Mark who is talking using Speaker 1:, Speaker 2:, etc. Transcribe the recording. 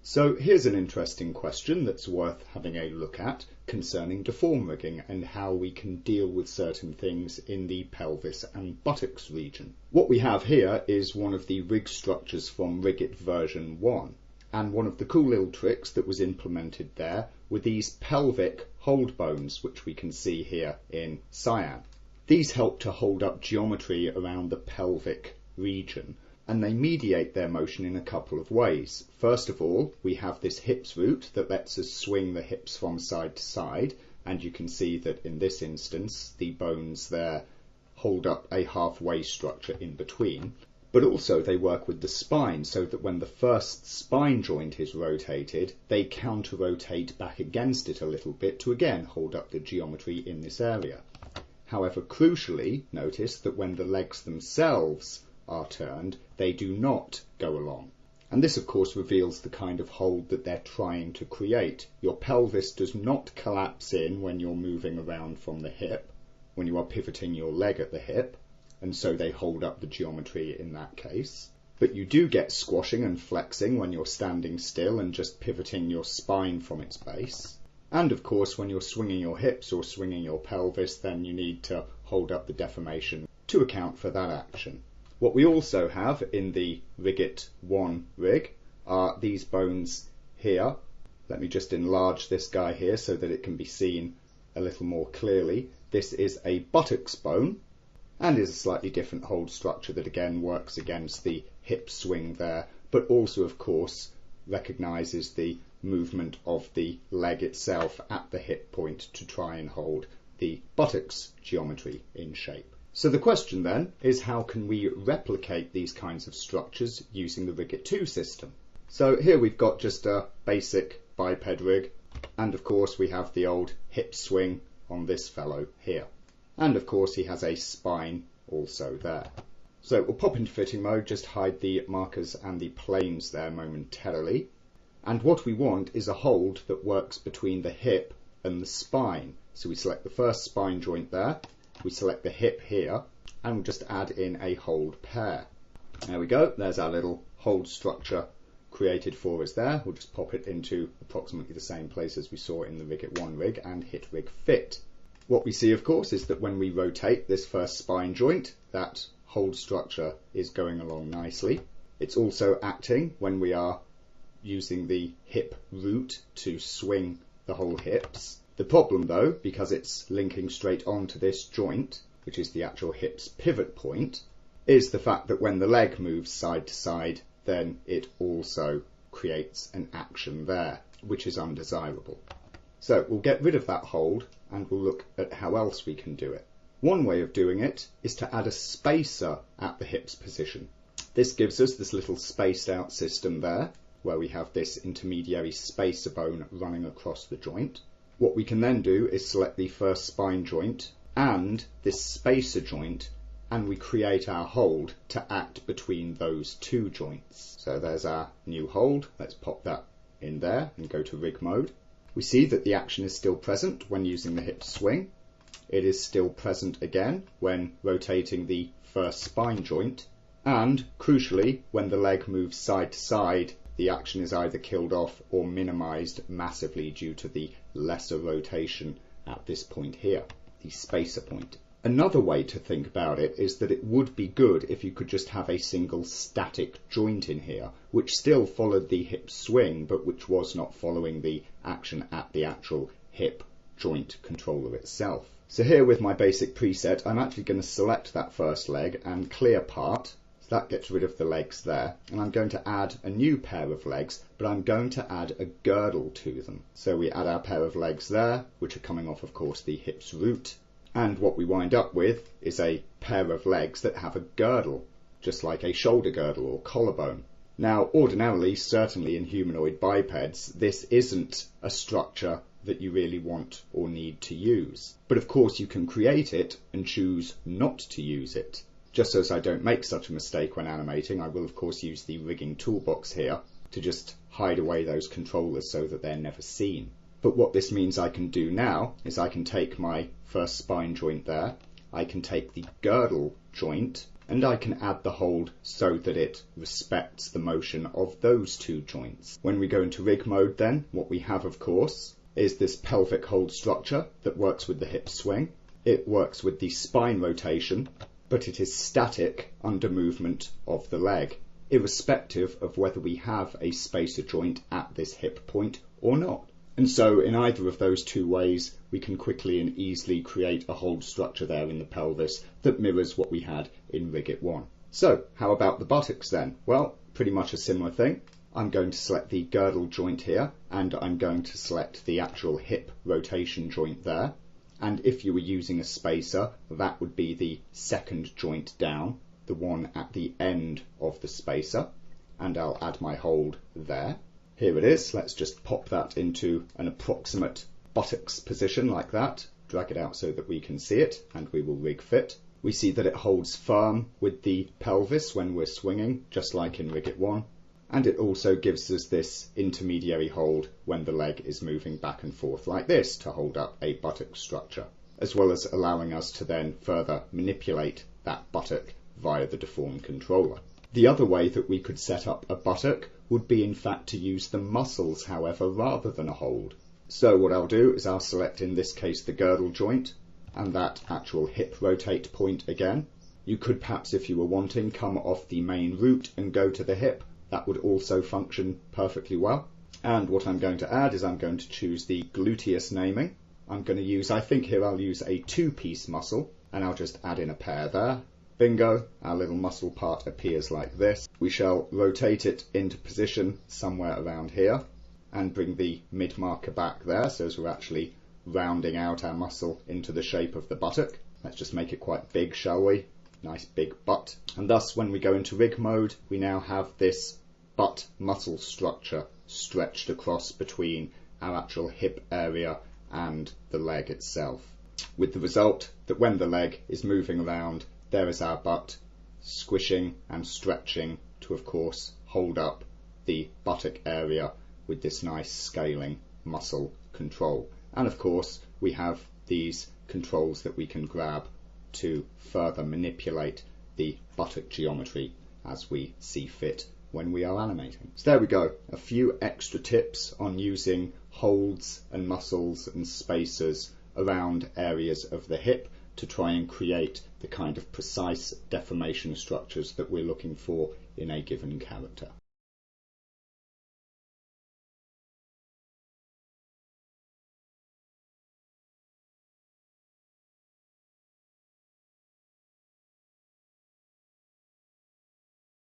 Speaker 1: So here's an interesting question that's worth having a look at concerning deform rigging and how we can deal with certain things in the pelvis and buttocks region. What we have here is one of the rig structures from Rhiggit version 1, and one of the cool little tricks that was implemented there were these pelvic hold bones, which we can see here in cyan. These help to hold up geometry around the pelvic region, and they mediate their motion in a couple of ways. First of all, we have this hips root that lets us swing the hips from side to side, and you can see that in this instance the bones there hold up a halfway structure in between. But also they work with the spine, so that when the first spine joint is rotated, they counter-rotate back against it a little bit to again hold up the geometry in this area. However, crucially, notice that when the legs themselves are turned, they do not go along. And this of course reveals the kind of hold that they're trying to create. Your pelvis does not collapse in when you're moving around from the hip, when you are pivoting your leg at the hip, and so they hold up the geometry in that case. But you do get squashing and flexing when you're standing still and just pivoting your spine from its base. And of course when you're swinging your hips or swinging your pelvis, then you need to hold up the deformation to account for that action. What we also have in the Rhiggit 1 rig are these bones here. Let me just enlarge this guy here so that it can be seen a little more clearly. This is a buttocks bone and is a slightly different hold structure that again works against the hip swing there, but also of course recognises the movement of the leg itself at the hip point to try and hold the buttocks geometry in shape. So the question then is, how can we replicate these kinds of structures using the Rhiggit 2 system? So here we've got just a basic biped rig, and of course we have the old hip swing on this fellow here. And of course he has a spine also there. So we'll pop into fitting mode, just hide the markers and the planes there momentarily. And what we want is a hold that works between the hip and the spine. So we select the first spine joint there. We select the hip here, and we'll just add in a hold pair. There we go, there's our little hold structure created for us there. We'll just pop it into approximately the same place as we saw in the Rhiggit 1 rig and hit rig fit. What we see of course is that when we rotate this first spine joint, that hold structure is going along nicely. It's also acting when we are using the hip root to swing the whole hips. The problem though, because it's linking straight onto this joint, which is the actual hip's pivot point, is the fact that when the leg moves side to side, then it also creates an action there, which is undesirable. So we'll get rid of that hold and we'll look at how else we can do it. One way of doing it is to add a spacer at the hip's position. This gives us this little spaced out system there, where we have this intermediary spacer bone running across the joint. What we can then do is select the first spine joint and this spacer joint, and we create our hold to act between those two joints. So there's our new hold. Let's pop that in there and go to rig mode. We see that the action is still present when using the hip swing. It is still present again when rotating the first spine joint, and crucially when the leg moves side to side, the action is either killed off or minimized massively due to the lesser rotation at this point here, the spacer point. Another way to think about it is that it would be good if you could just have a single static joint in here, which still followed the hip swing, but which was not following the action at the actual hip joint controller itself. So here with my basic preset, I'm actually going to select that first leg and clear part. That gets rid of the legs there, and I'm going to add a new pair of legs, but I'm going to add a girdle to them. So we add our pair of legs there, which are coming off of course the hip's root, and what we wind up with is a pair of legs that have a girdle, just like a shoulder girdle or collarbone. Now ordinarily, certainly in humanoid bipeds, this isn't a structure that you really want or need to use, but of course you can create it and choose not to use it. Just so as I don't make such a mistake when animating, I will of course use the rigging toolbox here to just hide away those controllers so that they're never seen. But what this means I can do now is I can take my first spine joint there, I can take the girdle joint, and I can add the hold so that it respects the motion of those two joints. When we go into rig mode then, what we have of course is this pelvic hold structure that works with the hip swing. It works with the spine rotation, but it is static under movement of the leg, irrespective of whether we have a spacer joint at this hip point or not. And so in either of those two ways, we can quickly and easily create a hold structure there in the pelvis that mirrors what we had in Rhiggit 1. So how about the buttocks then? Well, pretty much a similar thing. I'm going to select the girdle joint here, and I'm going to select the actual hip rotation joint there. And if you were using a spacer, that would be the second joint down, the one at the end of the spacer, and I'll add my hold there. Here it is. Let's just pop that into an approximate buttocks position like that. Drag it out so that we can see it, and we will rig fit. We see that it holds firm with the pelvis when we're swinging, just like in Rhiggit 1. And it also gives us this intermediary hold when the leg is moving back and forth like this to hold up a buttock structure, as well as allowing us to then further manipulate that buttock via the deform controller. The other way that we could set up a buttock would be in fact to use the muscles, however, rather than a hold. So what I'll do is I'll select in this case the girdle joint and that actual hip rotate point again. You could perhaps, if you were wanting, come off the main root and go to the hip. That would also function perfectly well. And what I'm going to add is I'm going to choose the gluteus naming. I'm going to use, I think here I'll use a 2-piece muscle, and I'll just add in a pair there. Bingo, our little muscle part appears like this. We shall rotate it into position somewhere around here and bring the mid marker back there so as we're actually rounding out our muscle into the shape of the buttock. Let's just make it quite big, shall we? Nice big butt. And thus when we go into rig mode, we now have this butt muscle structure stretched across between our actual hip area and the leg itself, with the result that when the leg is moving around, there is our butt squishing and stretching to, of course, hold up the buttock area with this nice scaling muscle control. And of course, we have these controls that we can grab to further manipulate the buttock geometry as we see fit when we are animating. So there we go, a few extra tips on using holds and muscles and spacers around areas of the hip to try and create the kind of precise deformation structures that we're looking for in a given character.